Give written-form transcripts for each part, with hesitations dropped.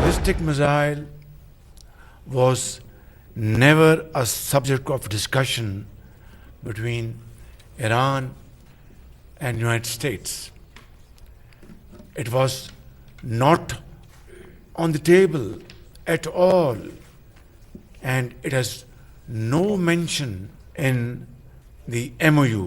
Ballistic missile was never a subject of discussion between Iran and United States. It was not on the table at all, and it has no mention in the MOU.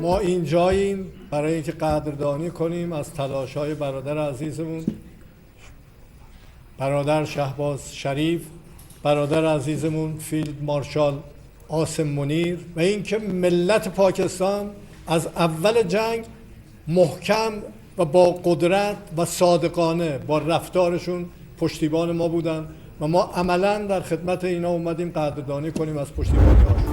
ما اینجاییم برای اینکه قدردانی کنیم از تلاش‌های برادر عزیزمون، برادر شهباز شریف، برادر عزیزمون فیلد martial آسم منیر، و اینکه ملت پاکستان از اول جنگ محکم و با قدرت و صادقانه با رفتارشون پشتیبان ما بودن و ما عملاً در خدمت اینا اومدیم قدردانی کنیم از پشتیبانی‌هاشون.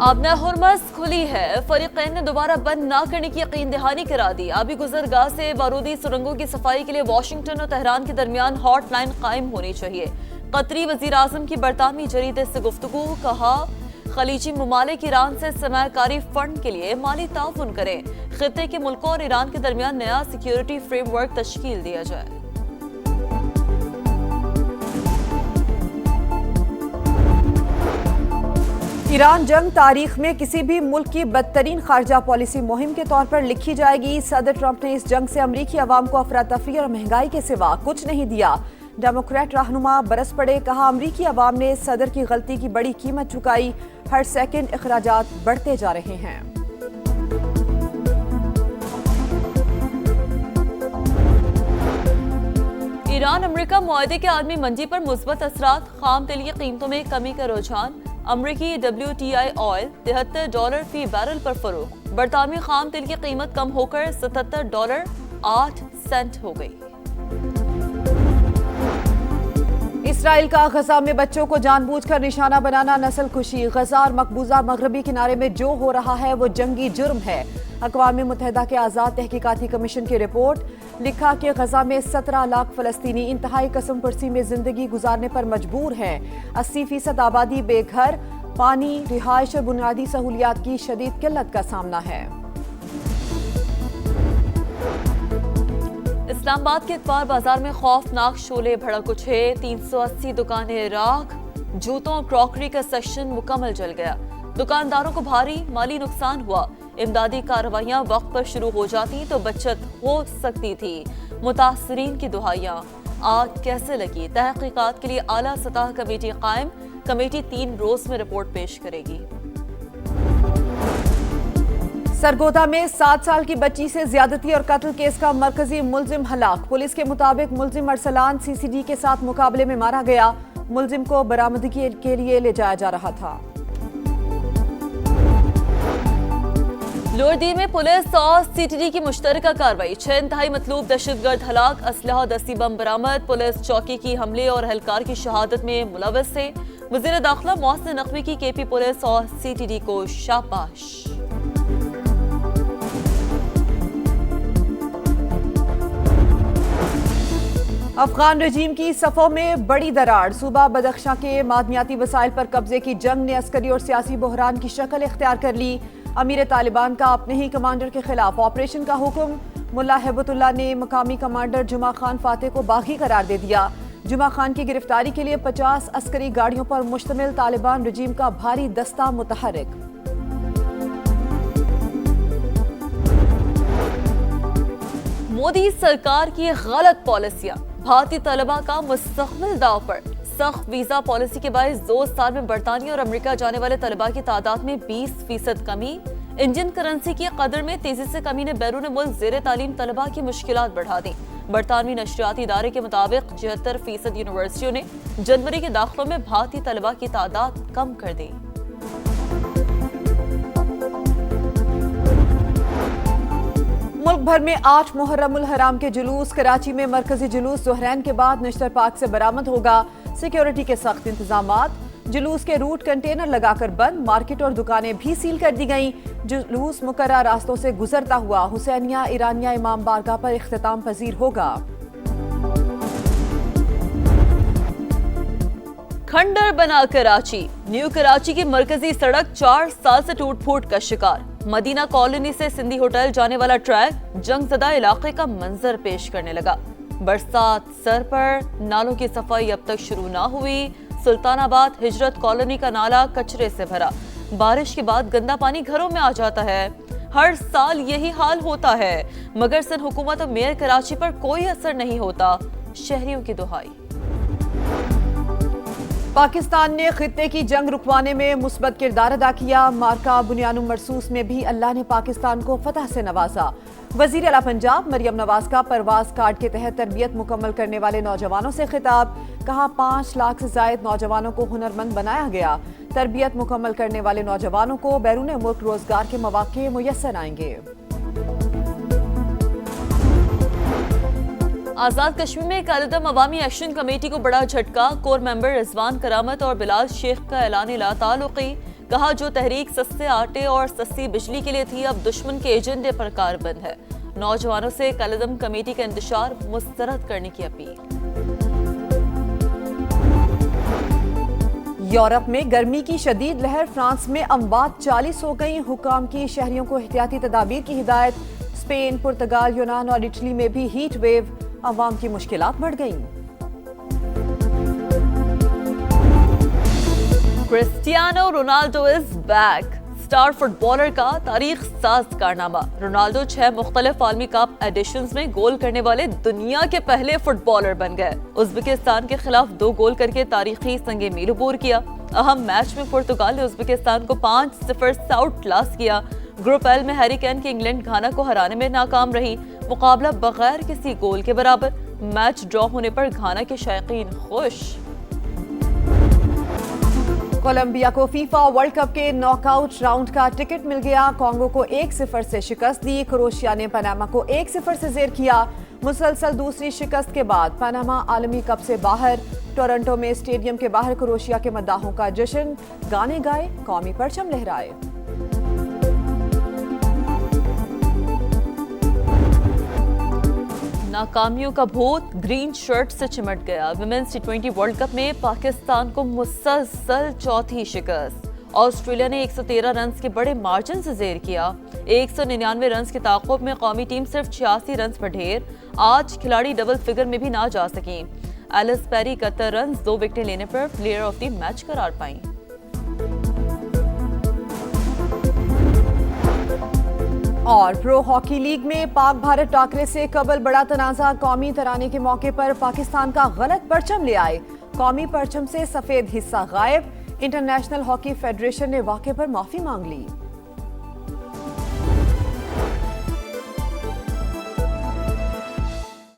آبنہ ہرمز کھلی ہے، فریقین نے دوبارہ بند نہ کرنے کی یقین دہانی کرا دی۔ آبی گزرگاہ سے بارودی سرنگوں کی صفائی کے لیے واشنگٹن اور تہران کے درمیان ہاٹ لائن قائم ہونی چاہیے۔ قطری وزیر اعظم کی برطانوی جریدے سے گفتگو، کہا خلیجی ممالک ایران سے سرمایہ کاری فنڈ کے لیے مالی تعاون کریں، خطے کے ملکوں اور ایران کے درمیان نیا سیکیورٹی فریم ورک تشکیل دیا جائے۔ ایران جنگ تاریخ میں کسی بھی ملک کی بدترین خارجہ پالیسی مہم کے طور پر لکھی جائے گی۔ صدر ٹرمپ نے اس جنگ سے امریکی عوام کو افراتفری اور مہنگائی کے سوا کچھ نہیں دیا۔ ڈیموکریٹ رہنما برس پڑے، کہا امریکی عوام نے صدر کی غلطی کی بڑی قیمت چکائی، ہر سیکنڈ اخراجات بڑھتے جا رہے ہیں۔ ایران امریکہ معاہدے کے عالمی منڈی پر مثبت اثرات، خام تیل کی قیمتوں میں کمی کا رجحان، امریکی WTI آئل $73 فی بیرل پر فروخت، برطانوی خام تیل کی قیمت کم ہو کر $77.08 ہو گئی۔ اسرائیل کا غزہ میں بچوں کو جان بوجھ کر نشانہ بنانا نسل کشی، غزہ اور مقبوضہ مغربی کنارے میں جو ہو رہا ہے وہ جنگی جرم ہے۔ اقوام متحدہ کے آزاد تحقیقاتی کمیشن کی رپورٹ، لکھا کہ غزہ میں 17 لاکھ فلسطینی انتہائی قسم پرسی میں زندگی گزارنے پر مجبور ہیں، 80% آبادی بے گھر، پانی، رہائش اور بنیادی سہولیات کی شدید قلت کا سامنا ہے۔ اسلام آباد کے اتوار بازار میں خوفناک شعلے بھڑک اٹھے، 380 دکانیں راکھ، جوتوں اور کراکری کا سیکشن مکمل جل گیا، دکانداروں کو بھاری مالی نقصان ہوا۔ امدادی کارروائیاں وقت پر شروع ہو جاتی تو بچت ہو سکتی تھی۔ متاثرین کی دہائیاں، آگ کیسے لگی؟ تحقیقات کے لیے اعلیٰ سطح کمیٹی قائم، کمیٹی 3 روز میں رپورٹ پیش کرے گی۔ سرگودا میں 7 سال کی بچی سے زیادتی اور قتل کیس کا مرکزی ملزم ہلاک، پولیس کے مطابق ملزم ارسلان CCD کے ساتھ مقابلے میں مارا گیا، ملزم کو برآمدگی کے لیے لے جایا جا رہا تھا۔ لوئر دیر میں پولیس اور CTD کی مشترکہ کارروائی، 6 انتہائی مطلوب دہشت گرد ہلاک، اسلحہ دستی بم برآمد، پولیس چوکی کی حملے اور اہلکار کی شہادت میں ملوث تھے۔ وزیر داخلہ محسن نقوی کی KP پولیس اور CTD کو شاباش۔ افغان رجیم کی صفوں میں بڑی دراڑ، صوبہ بدخشاں کے معدنیاتی وسائل پر قبضے کی جنگ نے عسکری اور سیاسی بحران کی شکل اختیار کر لی۔ امیر طالبان کا اپنے ہی کمانڈر کے خلاف آپریشن کا حکم، ملا ہیبت اللہ نے مقامی کمانڈر جمعہ خان فاتح کو باغی قرار دے دیا۔ جمعہ خان کی گرفتاری کے لیے 50 عسکری گاڑیوں پر مشتمل طالبان رجیم کا بھاری دستہ متحرک۔ مودی سرکار کی غلط پالیسیاں، بھارتی طلبہ کا مستقبل داؤ پر، سخت ویزا پالیسی کے باعث 2 سال میں برطانیہ اور امریکہ جانے والے طلبہ کی تعداد میں 20% کمی، انڈین کرنسی کی قدر میں تیزی سے کمی نے بیرون ملک زیر تعلیم طلبہ کی مشکلات بڑھا دیں۔ برطانوی نشریاتی ادارے کے مطابق 76% یونیورسٹیوں نے جنوری کے داخلوں میں بھارتی طلبہ کی تعداد کم کر دی۔ ملک بھر میں 8 محرم الحرام کے جلوس، کراچی میں مرکزی جلوس ظہرین کے بعد نشتر پارک سے برآمد ہوگا، سیکیورٹی کے سخت انتظامات، جلوس کے روٹ کنٹینر لگا کر بند، مارکیٹ اور دکانیں بھی سیل کر دی گئیں۔ جلوس مقررہ راستوں سے گزرتا ہوا حسینیہ ایرانیہ امام بارگاہ پر اختتام پذیر ہوگا۔ کھنڈر بنا کراچی، نیو کراچی کی مرکزی سڑک 4 سال سے ٹوٹ پھوٹ کا شکار، مدینہ کالونی سے سندھی ہوٹل جانے والا ٹریک جنگ زدہ علاقے کا منظر پیش کرنے لگا۔ برسات سر پر، نالوں کی صفائی اب تک شروع نہ ہوئی، سلطان آباد ہجرت کالونی کا نالا کچرے سے بھرا، بارش کے بعد گندا پانی گھروں میں آ جاتا ہے، ہر سال یہی حال ہوتا ہے، مگر سندھ حکومت اور میئر کراچی پر کوئی اثر نہیں ہوتا، شہریوں کی دہائی۔ پاکستان نے خطے کی جنگ رکوانے میں مثبت کردار ادا کیا، مارکا بنیان مرصوص میں بھی اللہ نے پاکستان کو فتح سے نوازا۔ وزیر اعلیٰ پنجاب مریم نواز کا پرواز کارڈ کے تحت تربیت مکمل کرنے والے نوجوانوں سے خطاب، کہا 5 لاکھ سے زائد نوجوانوں کو ہنرمند بنایا گیا، تربیت مکمل کرنے والے نوجوانوں کو بیرون ملک روزگار کے مواقع میسر آئیں گے۔ آزاد کشمیر میں قائداعظم عوامی ایکشن کمیٹی کو بڑا جھٹکا، کور ممبر رضوان کرامت اور بلال شیخ کا اعلان لا تعلقی، کہا جو تحریک سستے آٹے اور سستی بجلی کے لیے تھی اب دشمن کے ایجنڈے پر کاربند ہے. نوجوانوں سے کالعدم کمیٹی کا انتشار مسترد کرنے کی اپیل. یورپ میں گرمی کی شدید لہر، فرانس میں اموات 40 ہو گئیں. حکام کی شہریوں کو احتیاطی تدابیر کی ہدایت. اسپین، پرتگال، یونان اور اٹلی میں بھی ہیٹ ویو، عوام کی مشکلات بڑھ گئیں. کرسٹیانو رونالڈو از بیک. اسٹار فٹ بالر کا تاریخ ساز کارنامہ. رونالڈو 6 مختلف عالمی کپ ایڈیشنز میں گول کرنے والے دنیا کے پہلے فٹ بالر بن گئے. ازبکستان کے خلاف 2 گول کر کے تاریخی سنگ میل عبور کیا. اہم میچ میں پرتگال نے ازبکستان کو 5-0 سے آؤٹ کلاس کیا. گروپ ایل میں ہیری کین کی انگلینڈ گھانا کو ہرانے میں ناکام رہی. مقابلہ بغیر کسی گول کے برابر. میچ ڈرا ہونے پر گھانا کے شائقین خوش. کولمبیا کو فیفا ورلڈ کپ کے ناک آؤٹ راؤنڈ کا ٹکٹ مل گیا. کانگو کو 1-0 سے شکست دی. کروشیا نے پاناما کو 1-0 سے زیر کیا. مسلسل دوسری شکست کے بعد پاناما عالمی کپ سے باہر. ٹورنٹو میں اسٹیڈیم کے باہر کروشیا کے مداحوں کا جشن، گانے گائے، قومی پرچم لہرائے. ناکامیوں کا بھوت گرین شرٹ سے چمٹ گیا. ویمنز ٹی20 ورلڈ کپ میں پاکستان کو مسلسل چوتھی شکست. آسٹریلیا نے 113 رنز کے بڑے مارجن سے زیر کیا. 199 رنز کے تعاقب میں قومی ٹیم صرف 86 رنز پر ڈھیر. آج کھلاڑی ڈبل فگر میں بھی نہ جا سکیں. ایلس پیری 71 رنز 2 وکٹیں لینے پر پلیئر آف دی میچ قرار پائیں. اور پرو ہاکی لیگ میں پاک بھارت ٹاکرے سے قبل بڑا تنازع. قومی ترانے کے موقع پر پاکستان کا غلط پرچم لے آئے. قومی پرچم سے سفید حصہ غائب. انٹرنیشنل ہاکی فیڈریشن نے واقعے پر معافی مانگ لی.